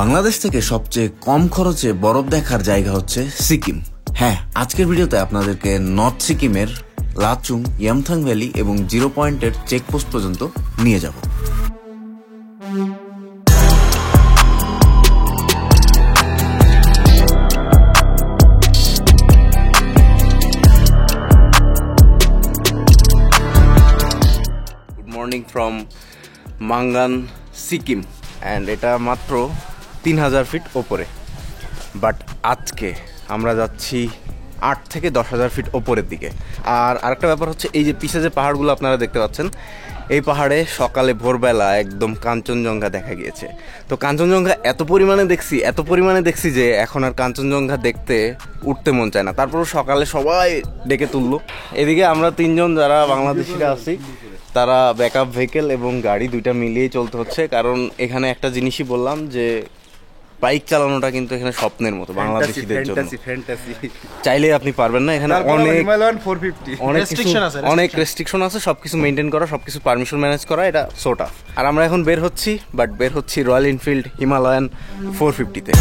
বাংলাদেশ থেকে সবচেয়ে কম খরচে বরফ দেখার জায়গা হচ্ছে সিকিম। হ্যাঁ, আজকের ভিডিওতে আপনাদেরকে নর্থ সিকিমের লাচুং, ইয়ামথাং ভ্যালি এবং 0 পয়েন্টের চেকপোস্ট পর্যন্ত নিয়ে যাব। Good morning from Mangan, Sikkim. And এটা মাত্র 3000 ফিট ওপরে, বাট আজকে আমরা যাচ্ছি 8 থেকে 10,000 ফিট ওপরের দিকে। আর আরেকটা ব্যাপার হচ্ছে, এই যে পিছে যে পাহাড়গুলো আপনারা দেখতে পাচ্ছেন, এই পাহাড়ে সকালে ভোরবেলা একদম কাঞ্চনজঙ্ঘা দেখা গিয়েছে। তো কাঞ্চনজঙ্ঘা এত পরিমাণে দেখছি যে এখন আর কাঞ্চনজঙ্ঘা দেখতে উঠতে মন চায় না। তারপরও সকালে সবাই ডেকে তুললো। এদিকে আমরা 3 জন যারা বাংলাদেশিরা আছি, তারা ব্যাকআপ ভেহিকেল এবং গাড়ি দুইটা মিলিয়েই চলতে হচ্ছে। কারণ এখানে একটা জিনিসই বললাম যে বাইক চালানোটা কিন্তু এখানে স্বপ্নের মতো বাংলাদেশিদের জন্য। চাইলে আপনি পারবেন না, এখানে অনেক রেস্ট্রিকশন আছে। সবকিছু মেনটেন করা, সবকিছু পারমিশন ম্যানেজ করা, এটা সো টাফ। আর আমরা এখন বের হচ্ছি রয়্যাল এনফিল্ড হিমালয়ান 450-তে।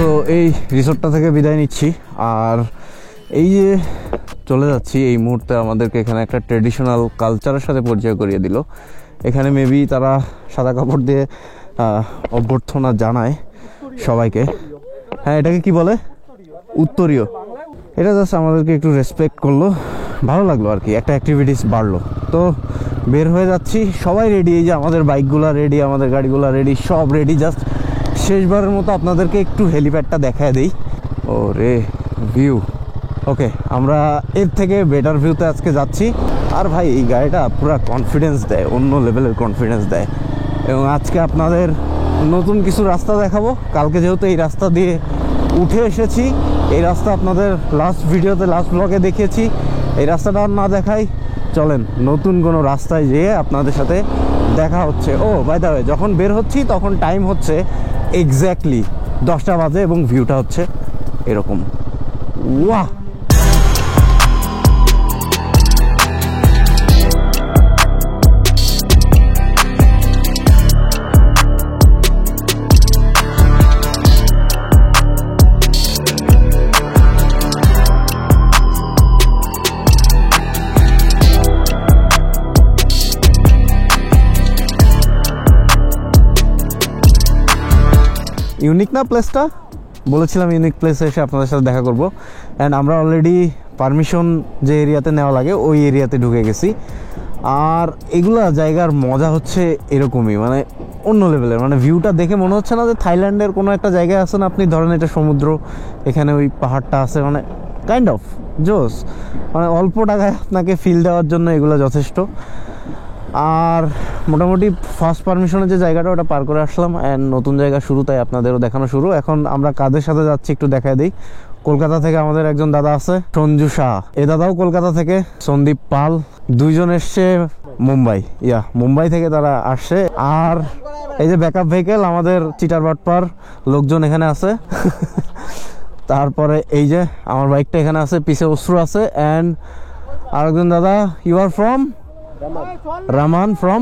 তো এই রিসোর্টটা থেকে বিদায় নিচ্ছি, আর এই যে চলে যাচ্ছি এই মুহূর্তে আমাদেরকে এখানে একটা ট্রেডিশনাল কালচারের সাথে পরিচয় করিয়ে দিল। এখানে মেবি তারা সাদা কাপড় দিয়ে অভ্যর্থনা জানায় সবাইকে। হ্যাঁ, এটাকে কি বলে? উত্তরীয়। এটা জাস্ট আমাদেরকে একটু রেসপেক্ট করলো, ভালো লাগলো আর কি, একটা অ্যাক্টিভিটিস বাড়লো। তো বের হয়ে যাচ্ছি, সবাই রেডি। এই যে আমাদের বাইকগুলো রেডি, আমাদের গাড়িগুলো রেডি, সব রেডি। জাস্ট শেষবারের মতো আপনাদেরকে একটু হেলিপ্যাডটা দেখায় দেই। ও রে, ভিউ। ওকে, আমরা এর থেকে বেটার ভিউতে আজকে যাচ্ছি। আর ভাই, এই গাড়িটা পুরো কনফিডেন্স দেয়, অন্য লেভেলের কনফিডেন্স দেয়। এবং আজকে আপনাদের নতুন কিছু রাস্তা দেখাবো। কালকে যেহেতু এই রাস্তা দিয়ে উঠে এসেছি, এই রাস্তা আপনাদের লাস্ট ভিডিওতে, লাস্ট ব্লগে দেখিয়েছি। এই রাস্তাটা না দেখাই, চলেন নতুন কোনো রাস্তায় যেয়ে আপনাদের সাথে দেখা হচ্ছে। ও বাই দ্য ওয়ে, যখন বের হচ্ছি তখন টাইম হচ্ছে এক্স্যাক্টলি 10টা বাজে এবং ভিউটা হচ্ছে এরকম। ওয়াহ! ইউনিক না প্লেসটা? বলেছিলাম ইউনিক প্লেসে এসে আপনাদের সাথে দেখা করব। অ্যান্ড আমরা অলরেডি পারমিশন যে এরিয়াতে নেওয়া লাগে ওই এরিয়াতে ঢুকে গেছি। আর এগুলা জায়গার মজা হচ্ছে এরকমই, মানে অন্য লেভেলের। মানে ভিউটা দেখে মনে হচ্ছে না যে থাইল্যান্ডের কোনো একটা জায়গায় আছেন আপনি। ধরেন এটা সমুদ্র, এখানে ওই পাহাড়টা আছে, মানে কাইন্ড অফ জোস। মানে অল্প টাকায় আপনাকে ফিল দেওয়ার জন্য এগুলো যথেষ্ট। আর মোটামুটি ফার্স্ট পারমিশনের যে জায়গাটা, ওটা পার করে আসলাম। অ্যান্ড নতুন জায়গা শুরু, তাই আপনাদেরও দেখানো শুরু। এখন আমরা কাদের সাথে যাচ্ছি একটু দেখায় দিই। কলকাতা থেকে আমাদের একজন দাদা আছে, সঞ্জু শাহ। এ দাদাও কলকাতা থেকে। সন্দীপ পাল, দুইজন এসছে মুম্বাই থেকে তারা আসছে। আর এই যে ব্যাকআপ ভেহিকেল, আমাদের চিটার বাটপার লোকজন এখানে আছে। তারপরে এই যে আমার বাইকটা এখানে আছে, পিছে অশ্রু আছে। অ্যান্ড আরেকজন দাদা, you are from? Raman from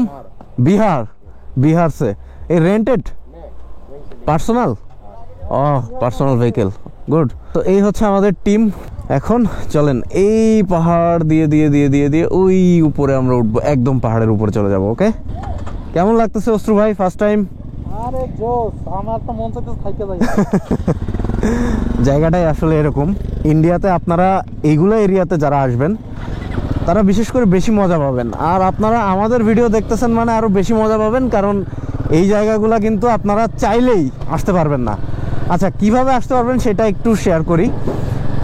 Bihar সে। এই rented personal? Personal vehicle, good. তো এই হচ্ছে আমাদের টিম। এখন চলেন এই পাহাড় দিয়ে দিয়ে দিয়ে দিয়ে দিয়ে ওই উপরে আমরা উঠবো, একদম পাহাড়ের উপরে চলে যাবো। ওকে, কেমন লাগতেছে অশ্রু ভাই ফার্স্ট টাইম? আরে জোস, আমার তো মন চাইতেছে খাইতে যাই। জায়গাটাই আসলে এরকম। ইন্ডিয়াতে আপনারা এইগুলো এরিয়াতে যারা আসবেন, তারা বিশেষ করে বেশি মজা পাবেন। আর আপনারা আমাদের ভিডিও দেখতেছেন মানে আরও বেশি মজা পাবেন, কারণ এই জায়গাগুলো কিন্তু আপনারা চাইলেই আসতে পারবেন না। আচ্ছা, কিভাবে আসতে পারবেন সেটা একটু শেয়ার করি।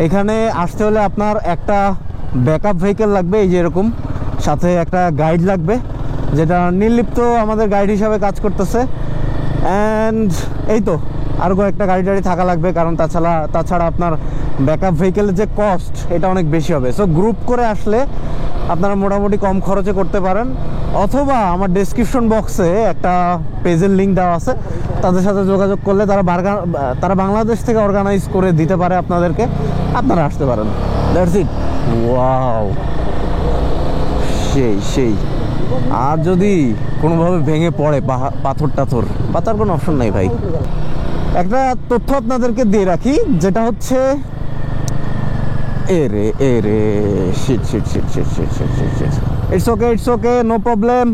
এখানে আসতে হলে আপনার একটা ব্যাকআপ ভেহিকেল লাগবে, এই যে এরকম, সাথে একটা গাইড লাগবে, যেটা নির্লিপ্ত আমাদের গাইড হিসাবে কাজ করতেছে। অ্যান্ড এই তো আর কয়েকটা গাড়ি টাড়ি থাকা লাগবে, কারণ তাছাড়া আপনার ব্যাকআপ ভেহিকেলের যে কস্ট এটা অনেক বেশি হবে। সো গ্রুপ করে আসলে আপনারা মোটামুটি কম খরচে করতে পারেন, অথবা আমার ডেসক্রিপশন বক্সে একটা পেজের লিঙ্ক দেওয়া আছে, তাদের সাথে যোগাযোগ করলে তারা বাংলাদেশ থেকে অর্গানাইজ করে দিতে পারে আপনাদেরকে, আপনারা আসতে পারেন। That's it. ওয়াও, সেই। আর যদি কোনোভাবে ভেঙে পড়ে পাথর বাঁচার কোনো অপশন নাই ভাই। একটা তথ্য আপনাদেরকে দিয়ে রাখি, যেটা হচ্ছে it's okay, no problem,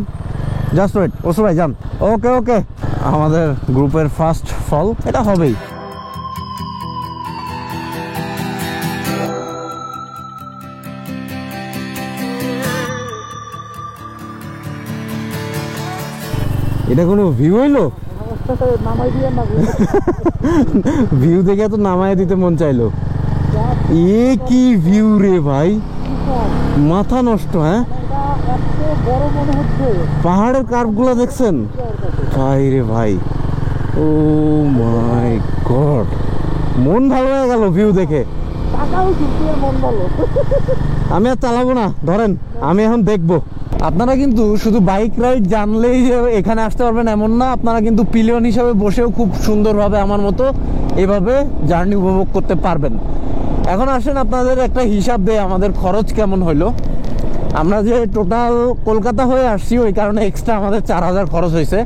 just wait. ওসু ভাই যান। ওকে, আমাদের গ্রুপের ফার্স্ট ফল এটা হবেই। এটা কোনো ভিউ হইলো? নামাই দিয়ে না ভিউ দেখে তো নামাই দিতে মন চাইলো। এ কি ভিউ রে ভাই, মাথা নষ্ট। হ্যাঁ, বড় মনে হচ্ছে। পাহাড়ের কার্ভগুলো দেখছেন ভাই রে ভাই, ও মাই গড, মন ভালো হয়ে গেল ভিউ দেখে। মন ভালো। আমি আর চালাবো না, ধরেন আমি এখন দেখবো। আপনারা কিন্তু শুধু বাইক রাইড জানলেই যে এখানে আসতে পারবেন এমন না, আপনারা কিন্তু পিলিয়ন হিসাবে বসেও খুব সুন্দরভাবে আমার মতো এভাবে জার্নি উপভোগ করতে পারবেন। এখন আসেন আপনাদের একটা হিসাব দেয় আমাদের খরচ কেমন হইলো। আমরা যে টোটাল কলকাতা হয়ে আসছি, ওই কারণে এক্সট্রা আমাদের 4000 খরচ হয়েছে।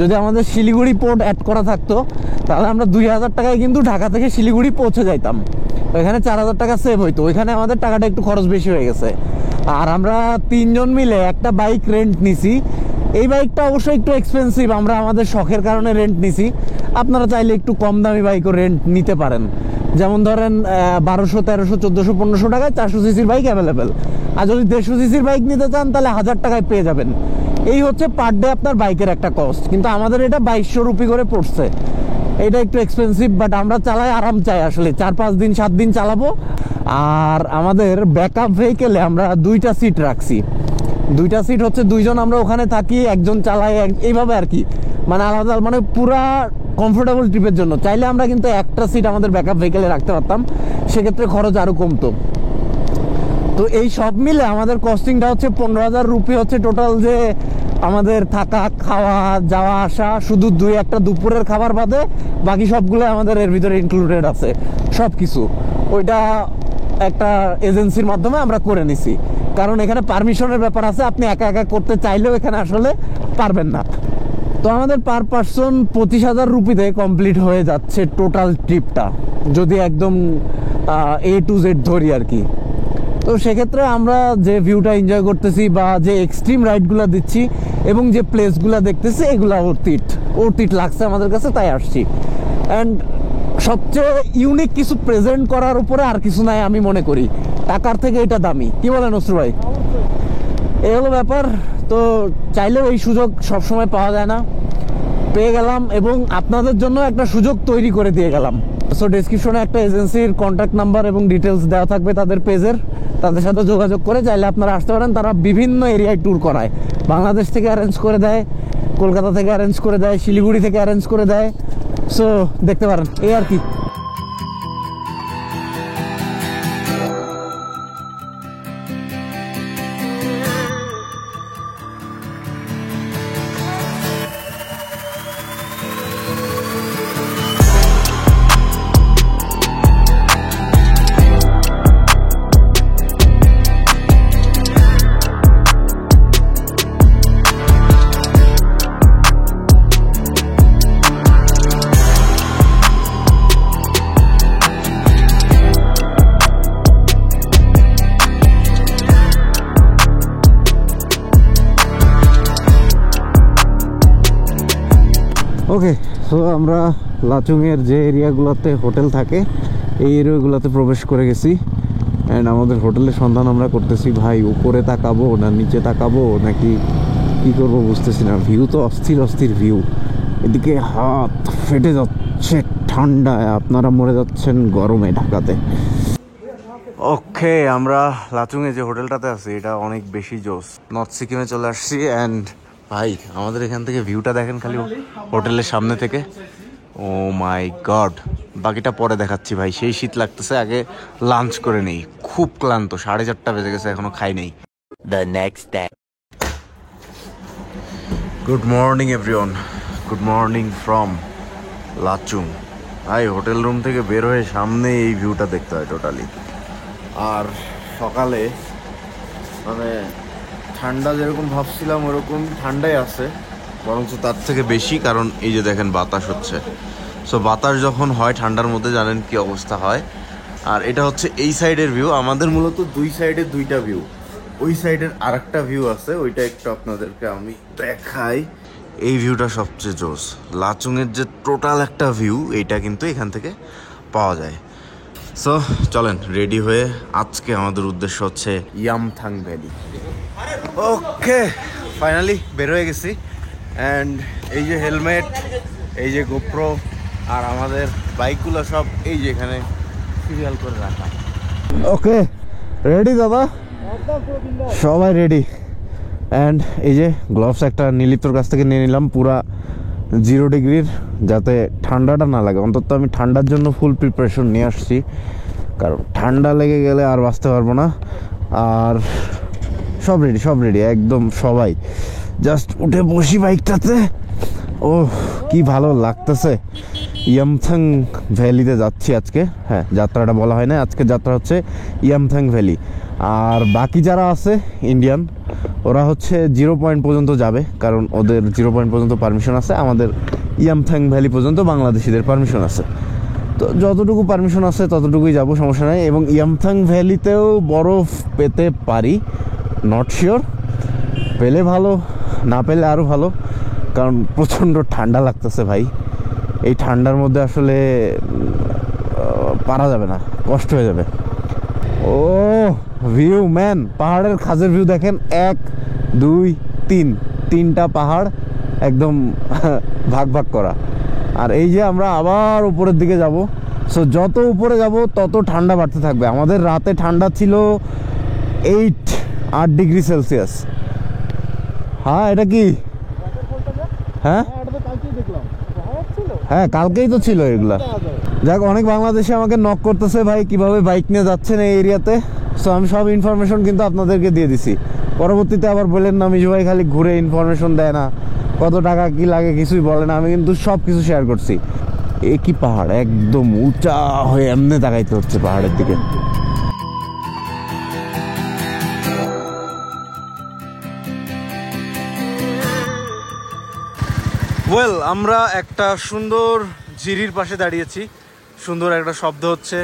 যদি আমাদের শিলিগুড়ি পোর্ট অ্যাড করা থাকতো তাহলে আমরা 2000 টাকায় কিন্তু ঢাকা থেকে শিলিগুড়ি পৌঁছে যাইতাম। ওইখানে 4000 টাকা সেভ হইতো, ওইখানে আমাদের টাকাটা একটু খরচ বেশি হয়ে গেছে। আর আমরা 3 জন মিলে একটা বাইক রেন্ট নিছি। এই বাইকটা অবশ্যই একটু এক্সপেন্সিভ, আমরা আমাদের শখের কারণে রেন্ট নিছি। আপনারা চাইলে একটু কম দামি বাইকও রেন্ট নিতে পারেন, যেমন ধরেন 1200, 1300, 1400, 1500 টাকায় 400 সিসির বাইক অ্যাভেলেবেল। আর যদি 150 সিসির বাইক নিতে চান তাহলে 1000 টাকায় পেয়ে যাবেন। এই হচ্ছে পার ডে আপনার বাইকের একটা কস্ট, কিন্তু আমাদের এটা 2200 রুপি করে পড়ছে। এটা একটু এক্সপেন্সিভ, বাট আমরা চালাই আরাম চাই আসলে, 4-5 দিন 7 দিন চালাবো। আর আমাদের ব্যাকআপ ভেহিকেলে আমরা 2টা সিট রাখছি। 2টা সিট হচ্ছে 2 জন আমরা ওখানে থাকি, একজন চালাই, এইভাবে আর কি, মানে আলাদা, মানে পুরা কমফোর্টেবল ট্রিপের জন্য। চাইলে আমরা কিন্তু একটা সিট আমাদের ব্যাকআপ ভেহিকেলে রাখতে পারতাম, সেক্ষেত্রে খরচ আরও কমতো। তো এই সব মিলে আমাদের কস্টিংটা হচ্ছে 15000 রুপি হচ্ছে টোটাল, যে আমাদের থাকা, খাওয়া, যাওয়া আসা, শুধু 2-1টা দুপুরের খাবার বাদে বাকি সবগুলো আমাদের এর ভিতরে ইনক্লুডেড আছে সব কিছু। ওইটা একটা এজেন্সির মাধ্যমে আমরা করে নিছি, কারণ এখানে পারমিশনের ব্যাপার আছে, আপনি একা একা করতে চাইলেও এখানে আসলে পারবেন না। তো আমাদের পার পার্সন 25000 রুপিতে কমপ্লিট হয়ে যাচ্ছে টোটাল ট্রিপটা, যদি একদম A to Z ধরি আর কি। তো সেক্ষেত্রে আমরা যে ভিউটা এনজয় করতেছি বা যে এক্সট্রিম রাইডগুলো দিচ্ছি এবং যে প্লেসগুলো দেখতেছি, এগুলো অর্থিত লাগছে আমাদের কাছে, তাই আসছি। অ্যান্ড সবচেয়ে ইউনিক কিছু প্রেজেন্ট করার উপরে আর কিছু নাই আমি মনে করি, টাকার থেকে এটা দামি। কি বলেন নসরু ভাই? এই হলো ব্যাপার। তো চাইলেও এই সুযোগ সবসময় পাওয়া যায় না, পেয়ে গেলাম এবং আপনাদের জন্য একটা সুযোগ তৈরি করে দিয়ে গেলাম। সো ডেসক্রিপশনে একটা এজেন্সির কন্ট্যাক্ট নাম্বার এবং ডিটেলস দেওয়া থাকবে তাদের পেজের, তাদের সাথে যোগাযোগ করে চাইলে আপনারা আসতে পারেন। তারা বিভিন্ন এরিয়ায় ট্যুর করায়, বাংলাদেশ থেকে অ্যারেঞ্জ করে দেয়, কলকাতা থেকে অ্যারেঞ্জ করে দেয়, শিলিগুড়ি থেকে অ্যারেঞ্জ করে দেয়। সো দেখতে পারেন, এই আর কি। ওকে, সো আমরা লাচুংয়ের যে এরিয়াগুলোতে হোটেল থাকে এই এরিয়াগুলোতে প্রবেশ করে গেছি। অ্যান্ড আমাদের হোটেলের সন্ধান আমরা করতেছি। ভাই উপরে তাকাবো না নিচে তাকাবো নাকি কী করবো বুঝতেছি না। ভিউ তো অস্থির ভিউ, এদিকে হাত ফেটে যাচ্ছে ঠান্ডায়, আপনারা মরে যাচ্ছেন গরমে ঢাকাতে। ওকে, আমরা লাচুংয়ে যে হোটেলটাতে আছি এটা অনেক বেশি জোস। নর্থ সিকিমে চলে আসছি। অ্যান্ড ভাই আমাদের এখান থেকে ভিউটা দেখেন খালি হোটেলের সামনে থেকে, ও ও মাই গড, বাকিটা পরে দেখাচ্ছি ভাই। সেই শীত লাগতেছে, আগে লাঞ্চ করে নেই। খুব ক্লান্ত, 4:30 বেজে গেছে, এখনো খাই নেই। The next day. Good morning everyone, good morning from Lachung. ভাই হোটেল রুম থেকে বের হয়ে সামনে এই ভিউটা দেখতে হয় টোটালি। আর সকালে মানে ঠান্ডা যেরকম ভাবছিলাম ওরকম ঠান্ডাই আছে, বরঞ্চ তার থেকে বেশি, কারণ এই যে দেখেন বাতাস হচ্ছে। সো বাতাস যখন হয় ঠান্ডার মধ্যে জানেন কি অবস্থা হয়। আর এটা হচ্ছে এই সাইডের ভিউ, আমাদের মূলত দুই সাইডে দুইটা ভিউ। ওই সাইডের আরেকটা ভিউ আছে, ওইটা একটু আপনাদেরকে আমি দেখাই। এই ভিউটা সবচেয়ে জোস। লাচুংয়ের যে টোটাল একটা ভিউ, এইটা কিন্তু এখান থেকে পাওয়া যায়। সো চলেন রেডি হয়ে, আজকে আমাদের উদ্দেশ্য হচ্ছে ইয়ামথাং ভ্যালি। ওকে, ফাইনালি বের হয়ে গেছি। অ্যান্ড এই যে হেলমেট, এই যে গোপ্রো, আর আমাদের বাইকগুলো সব এই যে এখানে সিরিয়াল করে রাখা। ওকে, রেডি দাদা? সবাই রেডি। অ্যান্ড এই যে গ্লোভস একটা নীলিপ্তর কাছ থেকে নিয়ে নিলাম, পুরা 0 ডিগ্রির, যাতে ঠান্ডাটা না লাগে। অন্তত আমি ঠান্ডার জন্য ফুল প্রিপারেশন নিয়ে আসছি, কারণ ঠান্ডা লেগে গেলে আর বাঁচতে পারবো না। আর সব রেডি একদম, সবাই জাস্ট উঠে বসি বাইকটাতে। ও কি ভালো লাগতেছে। ইয়ামথাং ভ্যালিতে যাচ্ছি আজকে। হ্যাঁ, যাত্রাটা বলা হয় না, আজকে যাত্রা হচ্ছে ইয়ামথাং ভ্যালি। আর বাকি যারা আছে ইন্ডিয়ান, ওরা হচ্ছে 0 পয়েন্ট পর্যন্ত যাবে, কারণ ওদের 0 পয়েন্ট পর্যন্ত পারমিশন আছে। আমাদের ইয়ামথাং ভ্যালি পর্যন্ত বাংলাদেশিদের পারমিশন আছে। তো যতটুকু পারমিশন আছে ততটুকুই যাব, সমস্যা নাই। এবং ইয়ামথাং ভ্যালিতেও বরফ পেতে পারি, নট শিওর। পেলে ভালো, না পেলে আরও ভালো, কারণ প্রচণ্ড ঠান্ডা লাগতেছে ভাই। এই ঠান্ডার মধ্যে আসলে পারা যাবে না, কষ্ট হয়ে যাবে। ও ভিউ ম্যান, পাহাড়ের খাজের ভিউ দেখেন, 1 2 3, 3টা পাহাড় একদম ভাগ ভাগ করা। আর এই যে আমরা আবার উপরের দিকে যাব। সো যত উপরে যাব তত ঠান্ডা বাড়তে থাকবে। আমাদের রাতে ঠান্ডা ছিল 8 ডিগ্রি সেলসিয়াস। হ্যাঁ, এটা কি? হ্যাঁ হ্যাঁ, কালকেই তো ছিল এগুলা। যাক, অনেক বাংলাদেশে আমাকে নক করতেছে, ভাই কিভাবে বাইক নিয়ে যাচ্ছেন এই এরিয়াতে। সো আমি সব ইনফরমেশন কিন্তু আপনাদেরকে দিয়ে দিছি। পরবর্তীতে আবার বললেন না মিজু ভাই খালি ঘুরে ইনফরমেশন দেয় না, কত টাকা কি লাগে কিছুই বলে না। আমি কিন্তু সব কিছু শেয়ার করছি। এ কি পাহাড়, একদম উঁচা হয়ে এমনি তাকাইতে হচ্ছে পাহাড়ের দিকে। ওয়েল, আমরা একটা সুন্দর ঝিরির পাশে দাঁড়িয়েছি। সুন্দর একটা শব্দ হচ্ছে,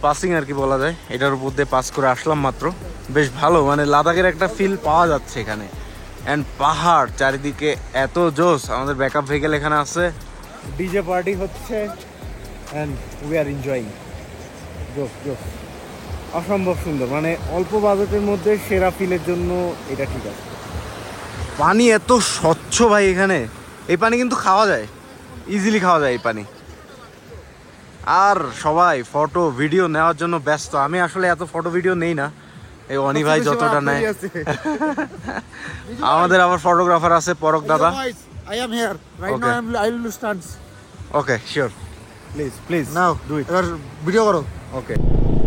পাসিং আর কি বলা যায়। এটার উপর দিয়ে পাস করে আসলাম মাত্র। বেশ ভালো, মানে লাদাখের একটা ফিল পাওয়া যাচ্ছে এখানে। অ্যান্ড পাহাড় চারিদিকে এত জোস। আমাদের ব্যাকআপ ভেহিকেল এখানে আছে, ডিজে পার্টি হচ্ছে, অ্যান্ড উই আর এনজয়িং। জোস জোস, অসম্ভব সুন্দর। মানে অল্প বাজেটের মধ্যে সেরা ফিলের জন্য এটা ঠিক আছে। পানি এত স্বচ্ছ ভাই এখানে। এই পানি কিন্তু খাওয়া যায়, ইজিলি খাওয়া যায় এই পানি। আর সবাই ফটো ভিডিও নেওয়ার জন্য ব্যস্ত। আমি আসলে এত ফটো ভিডিও নেই না, এই অনি ভাই যতটা নেয়। আমাদের আবার ফটোগ্রাফার আছে, পরক দাদা। I am here right Okay. now. I will stand. Okay, sure, please Now do it. এবার ভিডিও করো। ওকে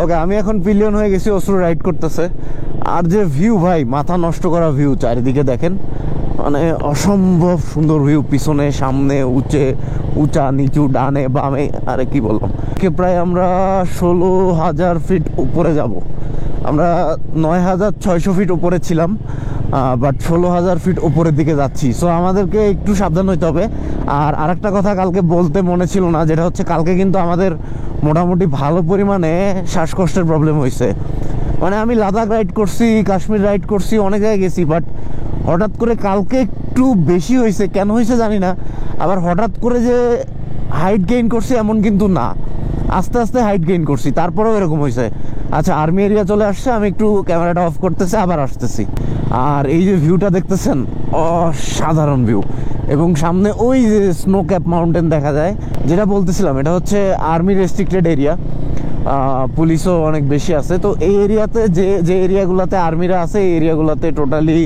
ওকে, আমি এখন পিলিয়ন হয়ে গেছি, অশ্রু রাইড করতেছে। আর যে ভিউ ভাই, মাথা নষ্ট করা ভিউ। চারিদিকে দেখেন, মানে অসম্ভব সুন্দর ভিউ। পিছনে সামনে উঁচা নিচু, ডানে বামে, আরে কি বললাম। প্রায় আমরা 16,000 ফিট উপরে যাব। আমরা 9,600 ফিট উপরে ছিলাম, বাট 16,000 ফিট উপরের দিকে যাচ্ছি। সো আমাদেরকে একটু সাবধান হইতে হবে। আর আরেকটা কথা কালকে বলতে মনে ছিল না, যেটা হচ্ছে কালকে কিন্তু আমাদের মোটামুটি ভালো পরিমাণে শ্বাসকষ্টের প্রবলেম হয়েছে। মানে আমি লাদাখ রাইড করছি, কাশ্মীর রাইড করছি, অনেক জায়গায় গেছি, বাট হঠাৎ করে কালকে একটু বেশি হয়েছে। কেন হয়েছে জানি না। আবার হঠাৎ করে যে হাইট গেইন করছি এমন কিন্তু না, আস্তে আস্তে হাইট গেইন করছি, তারপরেও এরকম হয়েছে। আচ্ছা, আর্মি এরিয়া চলে আসছে, আমি একটু ক্যামেরাটা অফ করতেছি, আবার আসতেছি। আর এই যে ভিউটা দেখতেছেন, অসাধারণ ভিউ। এবং সামনে ওই যে স্নো ক্যাপ মাউন্টেন দেখা যায়, যেটা বলতেছিলাম, এটা হচ্ছে আর্মি রেস্ট্রিক্টেড এরিয়া, পুলিশও অনেক বেশি আছে। তো এই এরিয়াতে যে এরিয়াগুলোতে আর্মিরা আছে, এই এরিয়াগুলোতে টোটালি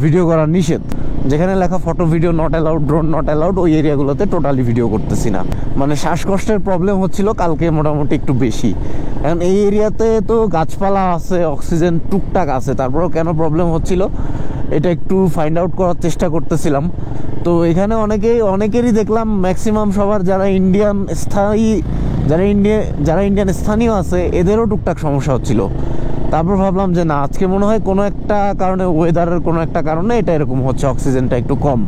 ভিডিও করা নিষেধ। যেখানে লেখা photo video not allowed, drone not allowed, ওই এরিয়াগুলোতে টোটালি ভিডিও করতেছি না। মানে শ্বাসকষ্টের প্রবলেম হচ্ছিল কালকে মোটামুটি একটু বেশি। এখন এই এরিয়াতে তো গাছপালা আছে, অক্সিজেন টুকটাক আছে, তারপরেও কেন প্রবলেম হচ্ছিল এটা একটু ফাইন্ড আউট করার চেষ্টা করতেছিলাম। তো এখানে অনেকেরই দেখলাম, ম্যাক্সিমাম সবার যারা ইন্ডিয়ান স্থানীয় আছে এদেরও টুকটাক সমস্যা হচ্ছিল। তারপর ভাবলাম যে না, আজকে মনে হয় কোনো একটা কারণে, ওয়েদারের কোনো একটা কারণে এটা এরকম হচ্ছে, অক্সিজেনটা একটু কম,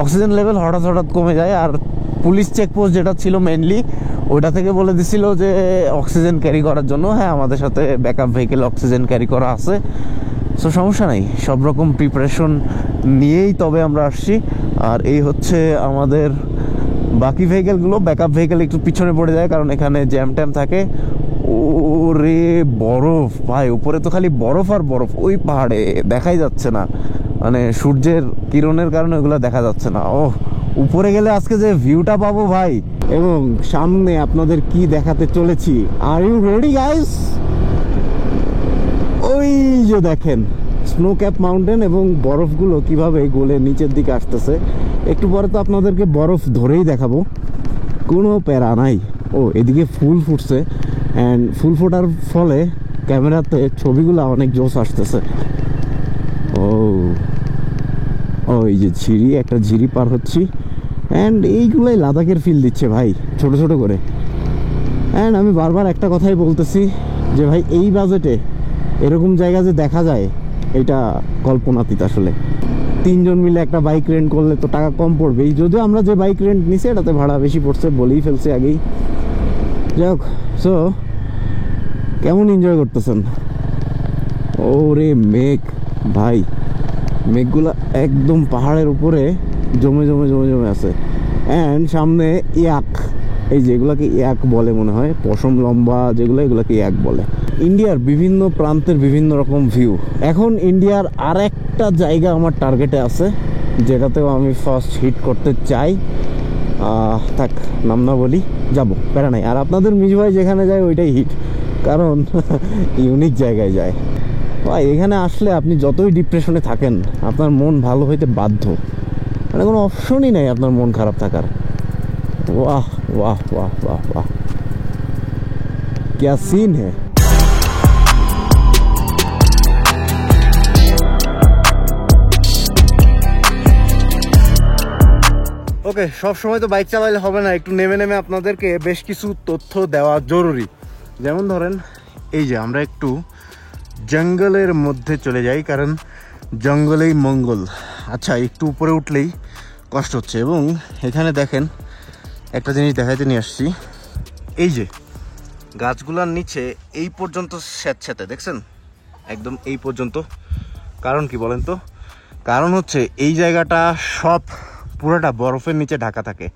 অক্সিজেন লেভেল হঠাৎ কমে যায়। আর পুলিশ চেকপোস্ট যেটা ছিল মেনলি, ওইটা থেকে বলে দিছিল যে অক্সিজেন ক্যারি করার জন্য, হ্যাঁ আমাদের সাথে ব্যাকআপ ভেহিকেল অক্সিজেন ক্যারি করা আছে, সো সমস্যা নাই, সব রকম প্রিপারেশন নিয়েই তবে আমরা আসছি। আর এই হচ্ছে আমাদের বাকি ভেহিকেলগুলো, ব্যাকআপ ভেহিকেল একটু পিছনে পড়ে যায় কারণ এখানে জ্যাম ট্যাম থাকে। ওরে বরফ ভাই, উপরে তো খালি বরফ আর বরফ, ওই পাহাড়ে দেখাই যাচ্ছে না, মানে সূর্যের কিরণের কারণে ওগুলো দেখা যাচ্ছে না। ও উপরে গেলে আজকে যে ভিউটা পাবো ভাই, এবং সামনে আপনাদের কি দেখাতে চলেছি। Are you ready guys? ওই যে দেখেন স্নো ক্যাপ মাউন্টেন এবং বরফগুলো কিভাবে গলে নিচের দিকে আসতেছে। একটু পরে তো আপনাদেরকে বরফ ধরেই দেখাবো, কোনো প্যারা নাই। ও এদিকে ফুল ফুটছে, অ্যান্ড ফুল ফোটার ফলে ক্যামেরাতে ছবিগুলো অনেক জোস আসতেছে। এই যে একটা ঝিরি পার হচ্ছি, অ্যান্ড এইগুলোই লাদাখের ফিল দিচ্ছে ভাই, ছোট ছোট করে। অ্যান্ড আমি বারবার একটা কথাই বলতেছি যে ভাই, এই বাজেটে এরকম জায়গা যে দেখা যায় এটা কল্পনাতীত। আসলে 3 জন মিলে একটা বাইক রেন্ট করলে তো টাকা কম পড়বেই, যদিও আমরা যে বাইক রেন্ট নিছি এটাতে ভাড়া বেশি পড়ছে, বলেই ফেলছি আগেই। যাই হোক, সো কেমন এনজয় করতেছেন? ওরে মেঘ ভাই, মেঘগুলা একদম পাহাড়ের উপরে জমে আছে। অ্যান্ড সামনে ইয়াক, এই যেগুলোকে ইয়াক বলে মনে হয়, পশম লম্বা যেগুলো, এগুলোকে ইয়াক বলে। ইন্ডিয়ার বিভিন্ন প্রান্তের বিভিন্ন রকম ভিউ। এখন ইন্ডিয়ার আর একটা জায়গা আমার টার্গেটে আছে, যেটাতেও আমি ফার্স্ট হিট করতে চাই। থাক, নাম না বলি, যাবো, প্যারা নাই। আর আপনাদের মিজু ভাই যেখানে যায় ওইটাই হিট, কারণ ইউনিক জায়গায় যায় ভাই। এখানে আসলে আপনি যতই ডিপ্রেশনে থাকেন, আপনার মন ভালো হইতে বাধ্য, মানে কোনো অপশনই নাই আপনার মন খারাপ থাকার। वाह वाह वाह वाह वाह, क्या सीन है। ওকে, সব সময় তো বাইক চালাইলে হবে না, একটু নেমে আপনাদেরকে বেশ কিছু তথ্য দেওয়া জরুরি। যেমন ধরেন, এই যে আমরা একটু জঙ্গলের মধ্যে চলে যাই, কারণ জঙ্গলেই মঙ্গল। আচ্ছা, একটু উপরে উঠলেই কষ্ট হচ্ছে। এবং এখানে দেখেন একটা জিনিস দেখাইতে নিয়ে আসছি, এই যে গাছগুলোর নিচে এই পর্যন্ত স্যাঁতস্যাঁতে দেখছেন, একদম এই পর্যন্ত। কারণ কি বলেন তো? কারণ হচ্ছে এই জায়গাটা সব পুরাটা বরফের নিচে ঢাকা থাকে,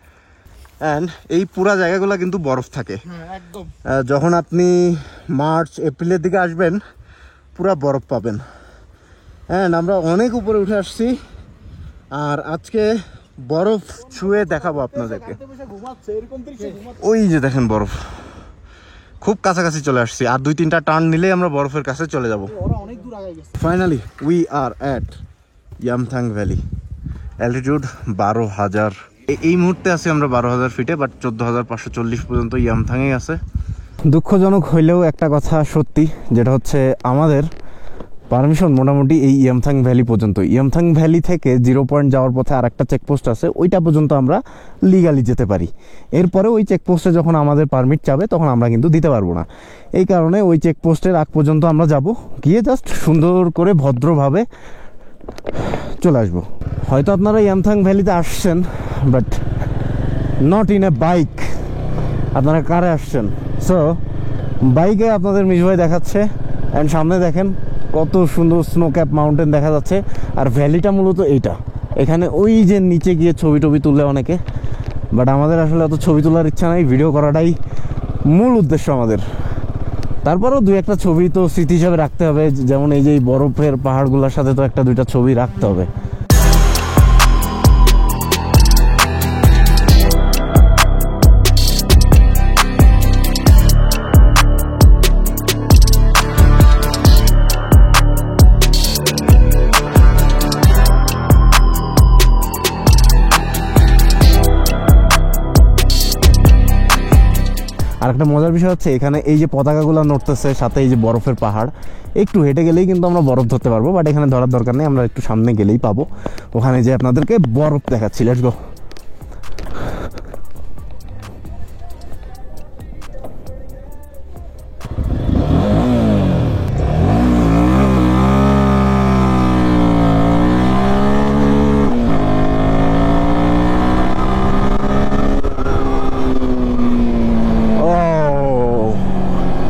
অ্যান্ড এই পুরা জায়গাগুলো কিন্তু বরফ থাকে। যখন আপনি মার্চ এপ্রিলের দিকে আসবেন পুরা বরফ পাবেন। অ্যান্ড আমরা অনেক উপরে উঠে আসছি, আর আজকে বরফ ছুঁয়ে দেখাবো আপনাদেরকে। ওই যে দেখেন বরফ, খুব কাছাকাছি চলে আসছি, আর 2-3টা টার্ন নিলেই আমরা বরফের কাছে চলে যাব। Finally we are at Yumthang valley, altitude 12,000। এই মুহূর্তে আছি আমরা 12,000 ফিটে, বাট 14,540 পর্যন্ত ইয়ামথাংয়ে আছে। দুঃখজনক হইলেও একটা কথা সত্যি, যেটা হচ্ছে আমাদের পারমিশন মোটামুটি এই ইয়ামথাং ভ্যালি পর্যন্ত। ইয়ামথাং ভ্যালি থেকে 0 পয়েন্ট যাওয়ার পথে আর একটা চেকপোস্ট আছে, ওইটা পর্যন্ত আমরা লিগালি যেতে পারি। এরপরে ওই চেকপোস্টে যখন আমাদের পারমিট চাবে তখন আমরা কিন্তু দিতে পারবো না। এই কারণে ওই চেকপোস্টের আগ পর্যন্ত আমরা যাব, গিয়ে জাস্ট সুন্দর করে ভদ্রভাবে চলে আসবো। হয়তো আপনারা ইয়ামথাং ভ্যালিতে আসছেন, but not in a bike, আপনারা কারে আসছেন। সো বাইকে আপনাদের মিজভাই দেখাচ্ছে, অ্যান্ড সামনে দেখেন কত সুন্দর স্নো ক্যাপ মাউন্টেন দেখা যাচ্ছে। আর ভ্যালিটা মূলত এইটা, এখানে ওই যে নিচে গিয়ে ছবি টবি তুলে অনেকে, বাট আমাদের আসলে অত ছবি তোলার ইচ্ছা নাই, ভিডিও করাটাই মূল উদ্দেশ্য আমাদের। তারপরেও 2-1টা ছবি তো স্মৃতি হিসাবে রাখতে হবে, যেমন এই যে বরফের পাহাড়গুলোর সাথে তো 1-2টা ছবি রাখতে হবে। আর একটা মজার বিষয় হচ্ছে এখানে এই যে পতাকাগুলো নড়তেছে, সাথে এই যে বরফের পাহাড়, একটু হেঁটে গেলেই কিন্তু আমরা বরফ ধরতে পারবো, বাট এখানে ধরার দরকার নেই, আমরা একটু সামনে গেলেই পাবো। ওখানে যে আপনাদেরকে বরফ দেখাচ্ছি, লেটস গো।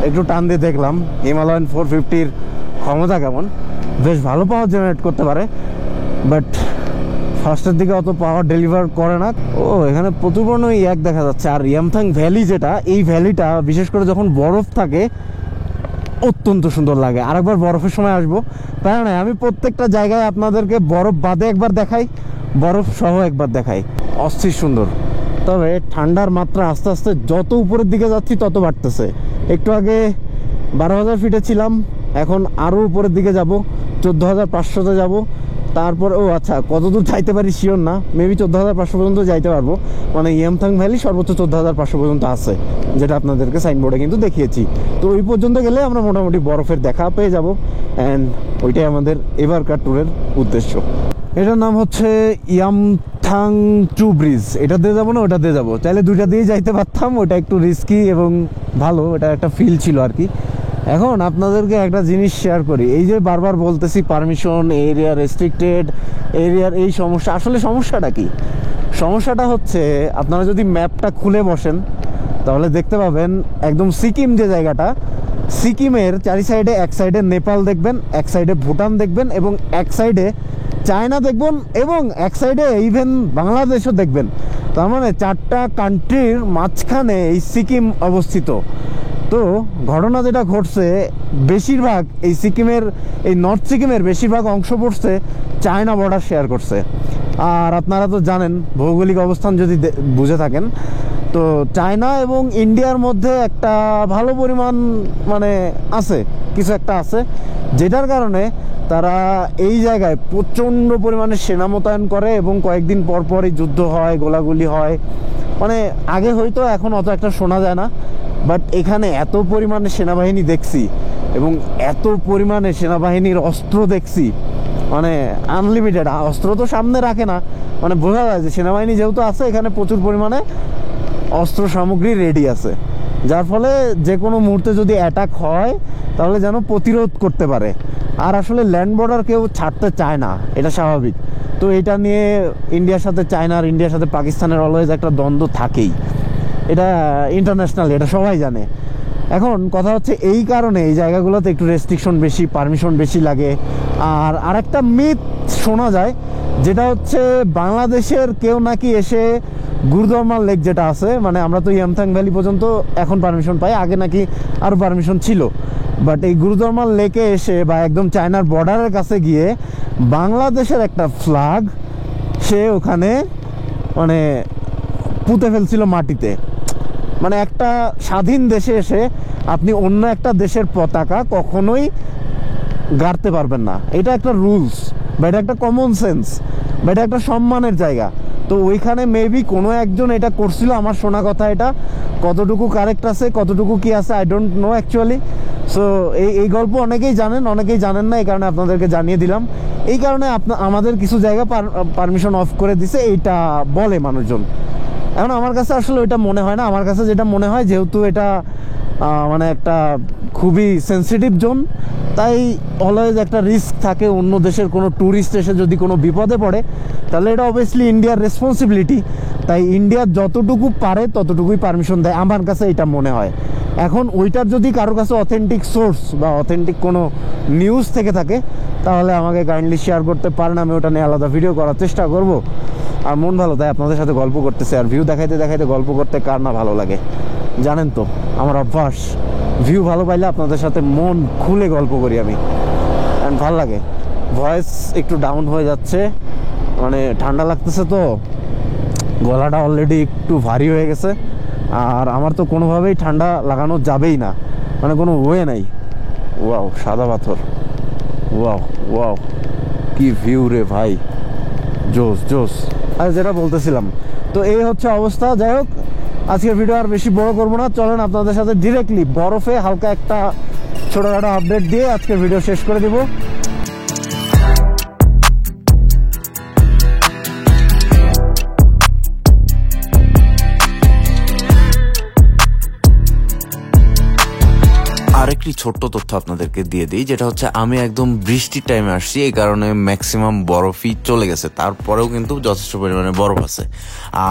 একটু টান দিয়ে দেখলাম হিমালয়ান 450-র ক্ষমতা কেমন, বেশ ভালো পাওয়ার জেনারেট করতে পারে, বাট ফার্স্টের দিকে অত পাওয়ার ডেলিভার করে না। ও এখানে প্রচুর পরিমাণে এক দেখা যাচ্ছে। আর ইয়ামথাং ভ্যালি যেটা, এই ভ্যালিটা বিশেষ করে যখন বরফ থাকে অত্যন্ত সুন্দর লাগে। আরেকবার বরফের সময় আসবো, তাই না? আমি প্রত্যেকটা জায়গায় আপনাদেরকে বরফ বাদে একবার দেখাই, বরফ সহ একবার দেখাই, অস্থির সুন্দর। তবে ঠান্ডার মাত্রা আস্তে আস্তে যত উপরের দিকে যাচ্ছি তত বাড়তেছে। একটু আগে 12,000 ফিটে ছিলাম, এখন আরও উপরের দিকে যাব, 14,500-তে যাব। তারপর ও আচ্ছা, কতদূর যাইতে পারি শিওর না, মেবি 14,500 পর্যন্ত যাইতে পারবো। মানে ইয়ামথাং ভ্যালি সর্বোচ্চ 14,500 পর্যন্ত আছে, যেটা আপনাদেরকে সাইনবোর্ডে কিন্তু দেখিয়েছি। তো ওই পর্যন্ত গেলে আমরা মোটামুটি বরফের দেখা পেয়ে যাব, অ্যান্ড ওইটাই আমাদের এবারকার ট্যুরের উদ্দেশ্য। এটার নাম হচ্ছে ইয়ামথাং টু ব্রিজ। এটা দিয়ে যাবো না ওটা দিয়ে যাবো, চাইলে দুইটা দিয়েই যাইতে পারতাম, ওটা একটু রিস্কি এবং ভালো, এটা একটা ফিল ছিল আর কি। এখন আপনাদেরকে একটা জিনিস শেয়ার করি, এই যে বারবার বলতেছি পারমিশন, এরিয়া রেস্ট্রিক্টেড, এরিয়ার এই সমস্যা, আসলে সমস্যাটা কি? সমস্যাটা হচ্ছে আপনারা যদি ম্যাপটা খুলে বসেন তাহলে দেখতে পাবেন একদম সিকিম যে জায়গাটা, সিকিমের চারি সাইডে, এক সাইডে নেপাল দেখবেন, এক সাইডে ভুটান দেখবেন, এবং এক সাইডে চায়না দেখবেন, এবং এক সাইডে ইভেন বাংলাদেশও দেখবেন। তার মানে 4টা কান্ট্রির মাঝখানে এই সিকিম অবস্থিত। তো ঘটনা যেটা ঘটছে, বেশিরভাগ এই সিকিমের, এই নর্থ সিকিমের বেশিরভাগ অংশ পড়ছে চায়না বর্ডার শেয়ার করছে। আর আপনারা তো জানেন ভৌগোলিক অবস্থান যদি বুঝে থাকেন, তো চায়না এবং ইন্ডিয়ার মধ্যে একটা ভালো পরিমাণ মানে আছে, কিছু একটা আছে, যেটার কারণে তারা এই জায়গায় প্রচণ্ড পরিমাণে সেনা মোতায়েন করে এবং কয়েকদিন পর পরই যুদ্ধ হয়, গোলাগুলি হয়। মানে আগে হয়তো, এখন অত একটা শোনা যায় না, বাট এখানে এত পরিমাণে সেনাবাহিনী দেখছি এবং এত পরিমাণে সেনাবাহিনীর অস্ত্র দেখছি, মানে আনলিমিটেড। অস্ত্র তো সামনে রাখে না, মানে বোঝা যায় যে সেনাবাহিনী যেহেতু আছে, এখানে প্রচুর পরিমাণে অস্ত্র সামগ্রী রেডি আছে, যার ফলে যে কোনো মুহূর্তে যদি অ্যাটাক হয় তাহলে যেন প্রতিরোধ করতে পারে। আর আসলে ল্যান্ড বর্ডার কেউ ছাড়তে চায় না, এটা স্বাভাবিক। তো এটা নিয়ে ইন্ডিয়ার সাথে চায়নার, ইন্ডিয়ার সাথে পাকিস্তানের অলওয়েজ একটা দ্বন্দ্ব থাকেই, এটা ইন্টারন্যাশনাল, এটা সবাই জানে। এখন কথা হচ্ছে এই কারণে এই জায়গাগুলোতে একটু রেস্ট্রিকশন বেশি, পারমিশন বেশি লাগে। আর আরেকটা মিথ শোনা যায়, যেটা হচ্ছে বাংলাদেশের কেউ নাকি এসে গুরুদরমাল লেক যেটা আছে, মানে আমরা তো ইয়ামথাং ভ্যালি পর্যন্ত এখন পারমিশন পাই, আগে নাকি আরও পারমিশন ছিল, বাট এই গুরুদরমাল লেকে এসে বা একদম চায়নার বর্ডারের কাছে গিয়ে বাংলাদেশের একটা ফ্ল্যাগ সে ওখানে মানে পুঁতে ফেলছিল মাটিতে। মানে একটা স্বাধীন দেশে এসে আপনি অন্য একটা দেশের পতাকা কখনোই গাড়তে পারবেন না, এটা একটা রুলস, বা এটা একটা কমন সেন্স, বা এটা একটা সম্মানের জায়গা। তো ওইখানে মেবি কোনো একজন এটা করছিল, আমার শোনা কথা। এটা কতটুকু কারেক্ট আছে, কতটুকু কি আছে, I don't know actually. So এই গল্প অনেকেই জানেন, অনেকেই জানেন না, এই কারণে আপনাদেরকে জানিয়ে দিলাম। এই কারণে আমাদের কিছু জায়গা পারমিশন অফ করে দিছে, এইটা বলে মানুষজন। এখন আমার কাছে আসলে ওইটা মনে হয় না, আমার কাছে যেটা মনে হয়, যেহেতু এটা মানে একটা খুবই সেন্সিটিভ জোন, তাই অলওয়েজ একটা রিস্ক থাকে, অন্য দেশের কোনো ট্যুরিস্ট এসে যদি কোনো বিপদে পড়ে তাহলে এটা অবভিয়াসলি ইন্ডিয়ার রেসপন্সিবিলিটি। তাই ইন্ডিয়া যতটুকু পারে ততটুকুই পারমিশন দেয়, আমার কাছে এটা মনে হয়। এখন ওইটার যদি কারোর কাছে অথেন্টিক সোর্স বা অথেন্টিক কোনো নিউজ থেকে থাকে তাহলে আমাকে কাইন্ডলি শেয়ার করতে পারেন, আমি ওটা নিয়ে আলাদা ভিডিও করার চেষ্টা করব। আর মন ভালো, তাই আপনাদের সাথে গল্প করতেছে। আর ভিউ দেখাইতে দেখাইতে গল্প করতে কার না ভালো লাগে, জানেন তো আমার অভ্যাস। ভিউ ভালো পাইলে আপনাদের সাথে মন খুলে গল্প করি আমি, অ্যান্ড ভালো লাগে। ভয়েস একটু ডাউন হয়ে যাচ্ছে, মানে ঠান্ডা লাগতেছে, তো গলাটা অলরেডি একটু ভারী হয়ে গেছে। আর আমার তো কোনোভাবেই ঠান্ডা লাগানো যাবেই না, মানে কোনো ওয়ে নাই। ওয়াও, সাদা পাথর, ওয়াও ওয়াও, কি ভিউ রে ভাই, জোস জোস। আর যেটা বলতেছিলাম, তো এই হচ্ছে অবস্থা। যাই হোক, আজকের ভিডিও আর বেশি বড় করবো না, চলেন আপনাদের সাথে ডিরেক্টলি বরফে হালকা একটা ছোটখাটো আপডেট দিয়ে আজকের ভিডিও শেষ করে দিব। আরেকটি ছোট্ট তথ্য আপনাদেরকে দিয়ে দিই, যেটা হচ্ছে আমি একদম বৃষ্টির টাইমে আসছি, এই কারণে ম্যাক্সিমাম বরফই চলে গেছে, তারপরেও কিন্তু যথেষ্ট পরিমাণে বরফ আছে।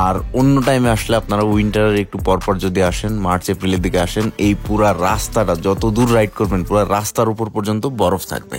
আর অন্য টাইমে আসলে আপনারা উইন্টারের একটু পরপর যদি আসেন, মার্চ এপ্রিলের দিকে আসেন, এই পুরা রাস্তাটা যত দূর রাইড করবেন পুরা রাস্তার উপর পর্যন্ত বরফ থাকবে।